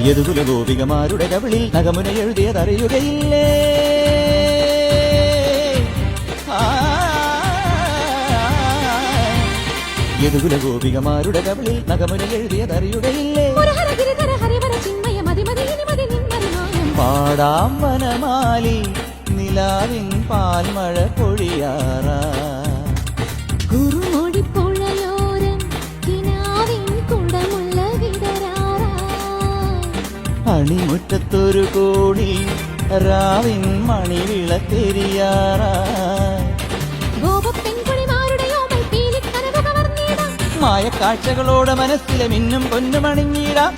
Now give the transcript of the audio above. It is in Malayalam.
യദുകുല ഗോപികമാരുടെ കവിളിൽ നഖമുന എഴുതിയതറിയുകയില്ലേ? യദുകുല ഗോപികമാരുടെ കവിളിൽ നഖമുന എഴുതിയതറിയുകയില്ലേ? പാടാം വനമാലി നിലാവിൻ പാൽമഴ പൊഴിയാറാ. അണിമുറ്റത്തൊരു കോടി രാവിൻ മണിവിളക്കെരിയാറാ. മായക്കാഴ്ചകളോടെ മനസ്സിലെ മിന്നും പൊന്നുമണിഞ്ഞിടാം.